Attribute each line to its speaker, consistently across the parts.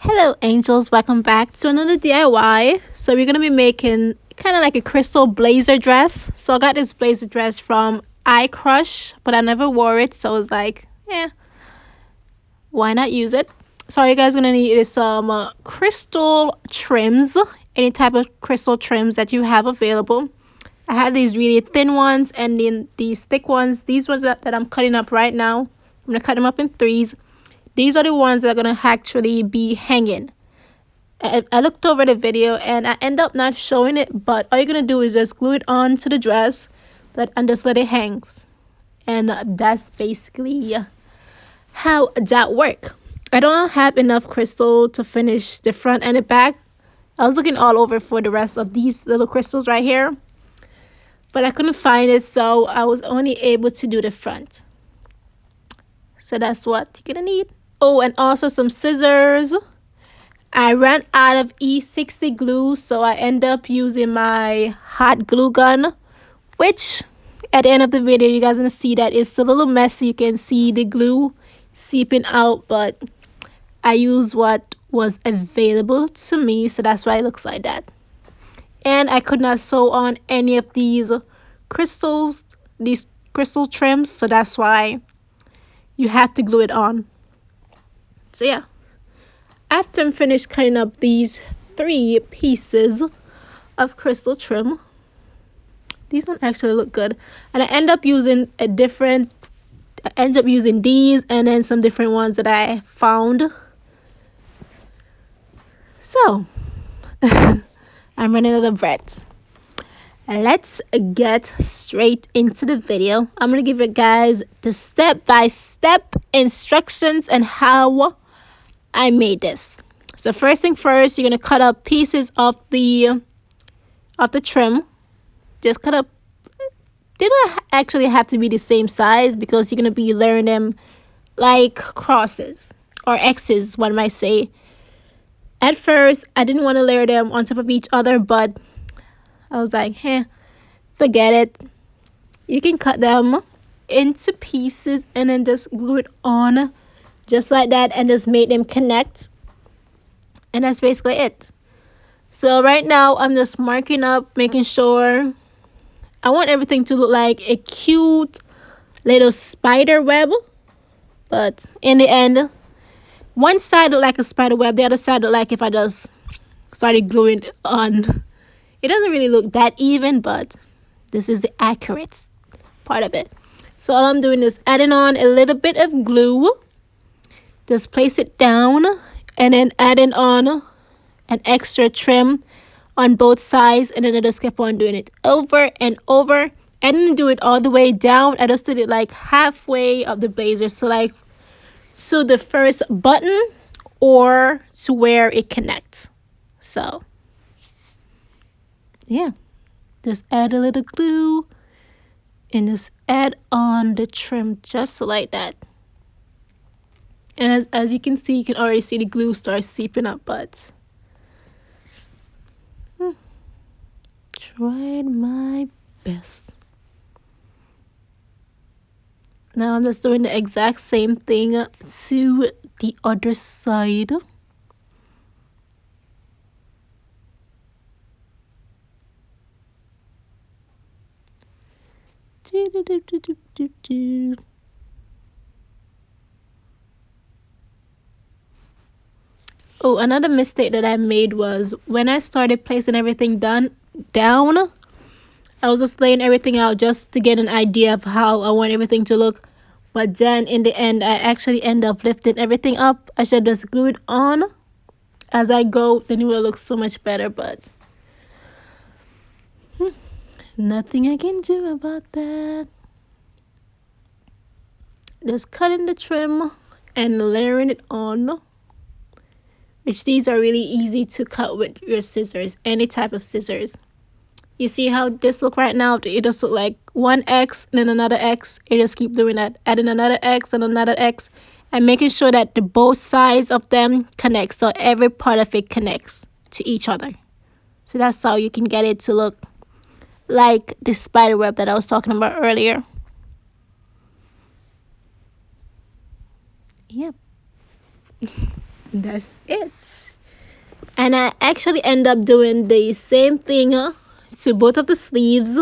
Speaker 1: Hello angels, welcome back to another DIY. So we're going to be making kind of like a crystal blazer dress. So I got this blazer dress from iCrush, but I never wore it, so I was like, why not use it? So all you guys going to need is some crystal trims, any type of crystal trims that you have available. I had these really thin ones and then these thick ones. These ones that I'm cutting up right now, I'm going to cut them up in threes. These are the ones that are going to actually be hanging. I looked over the video and I end up not showing it, but all you're going to do is just glue it on to the dress and just let it hangs. And that's basically how that work. I don't have enough crystal to finish the front and the back. I was looking all over for the rest of these little crystals right here, but I couldn't find it, so I was only able to do the front. So that's what you're going to need. Oh, and also some scissors. I ran out of E60 glue, so I end up using my hot glue gun, which at the end of the video, you guys are going to see that it's a little messy. You can see the glue seeping out, but I use what was available to me, so that's why it looks like that. And I could not sew on any of these crystals, these crystal trims, so that's why you have to glue it on. So yeah, after I'm finished cutting up these 3 pieces of crystal trim, these don't actually look good, and I end up using these and then some different ones that I found. So I'm running out of breath. Let's get straight into the video. I'm gonna give you guys the step-by-step instructions and how I made this. So first thing first, you're gonna cut up pieces of the trim. Just cut up. They don't actually have to be the same size because you're gonna be layering them like crosses or X's, one might say. At first, I didn't want to layer them on top of each other, but I was like, forget it. You can cut them into pieces and then just glue it on just like that and just make them connect. And that's basically it. So right now, I'm just marking up, making sure. I want everything to look like a cute little spider web. But in the end, one side looked like a spider web. The other side looked like if I just started gluing it on. It doesn't really look that even, but this is the accurate part of it. So all I'm doing is adding on a little bit of glue. Just place it down and then adding on an extra trim on both sides, and then I just kept on doing it over and over. I didn't do it all the way down. I just did it like halfway of the blazer, so the first button or to where it connects. So yeah, just add a little glue and just add on the trim just like that. And as you can see, you can already see the glue start seeping up, but tried my best. Now I'm just doing the exact same thing to the other side. Oh, another mistake that I made was when I started placing everything down, I was just laying everything out just to get an idea of how I want everything to look. But then in the end, I actually end up lifting everything up. I should just glue it on as I go. Then it will look so much better, but nothing I can do about that. Just cutting the trim and layering it on. Which these are really easy to cut with your scissors, any type of scissors. You see how this look right now? It just look like one X and then another X. You just keep doing that, adding another X and another X, and making sure that the both sides of them connect, so every part of it connects to each other. So that's how you can get it to look like the spider web that I was talking about earlier. Yep. That's it. And I actually end up doing the same thing to both of the sleeves,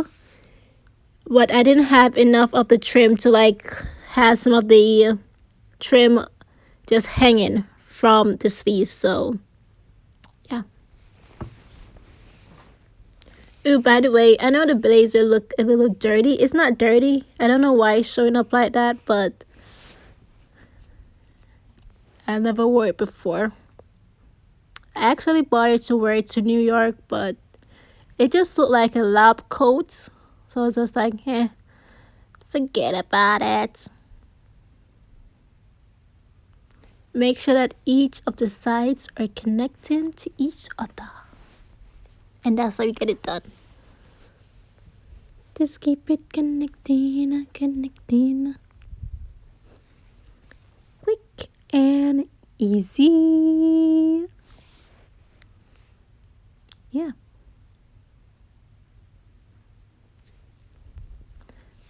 Speaker 1: but I didn't have enough of the trim to like have some of the trim just hanging from the sleeves. So yeah. Ooh, by the way, I know the blazer look a little dirty. It's not dirty. I don't know why it's showing up like that, but I never wore it before. I actually bought it to wear it to New York, but it just looked like a lab coat. So I was just like, forget about it. Make sure that each of the sides are connecting to each other. And that's how you get it done. Just keep it connecting. Quick and easy. Yeah.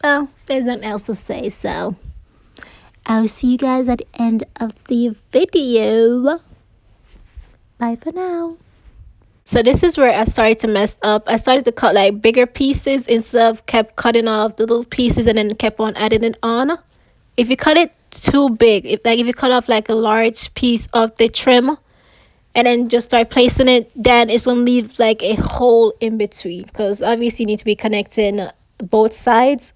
Speaker 1: Well, there's nothing else to say, so I'll see you guys at the end of the video. Bye for now. So this is where I started to mess up. I started to cut like bigger pieces instead of kept cutting off the little pieces and then kept on adding it on. If you cut it too big, if you cut off like a large piece of the trim and then just start placing it, then it's gonna leave like a hole in between, because obviously you need to be connecting both sides.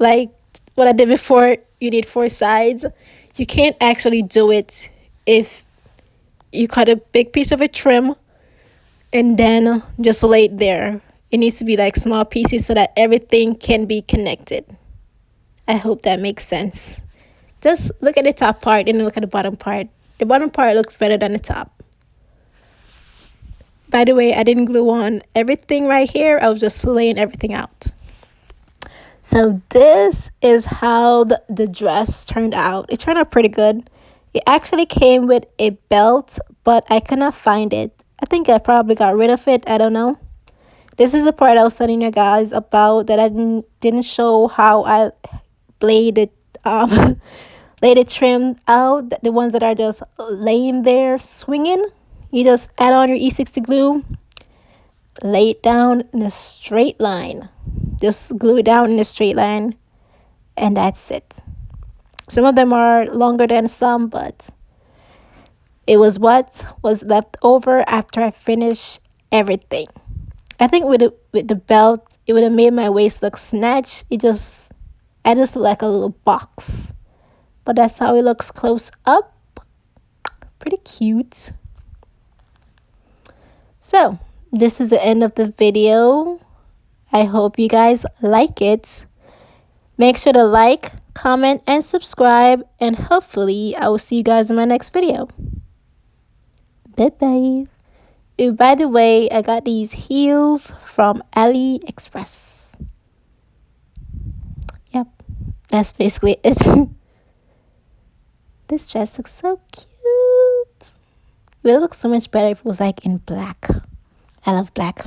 Speaker 1: Like what I did before, you need 4 sides. You can't actually do it if you cut a big piece of a trim and then just lay it there. It needs to be like small pieces so that everything can be connected. I hope that makes sense. Just look at the top part and then look at the bottom part. The bottom part looks better than the top. By the way, I didn't glue on everything right here. I was just laying everything out. So this is how the dress turned out. It turned out pretty good. It actually came with a belt, but I could not find it. I think I probably got rid of it. I don't know. This is the part I was telling you guys about, that I didn't show how I laid it laid it trimmed out. The ones that are just laying there swinging. You just add on your E60 glue, lay it down in a straight line. Just glue it down in a straight line, and that's it. Some of them are longer than some, but it was what was left over after I finished everything. I think with the belt, it would have made my waist look snatched. I just look like a little box. But that's how it looks close up. Pretty cute. So, this is the end of the video. I hope you guys like it. Make sure to like, comment, and subscribe. And hopefully, I will see you guys in my next video. Bye-bye. Oh, by the way, I got these heels from AliExpress. Yep, that's basically it. This dress looks so cute. It would look so much better if it was like in black. I love black.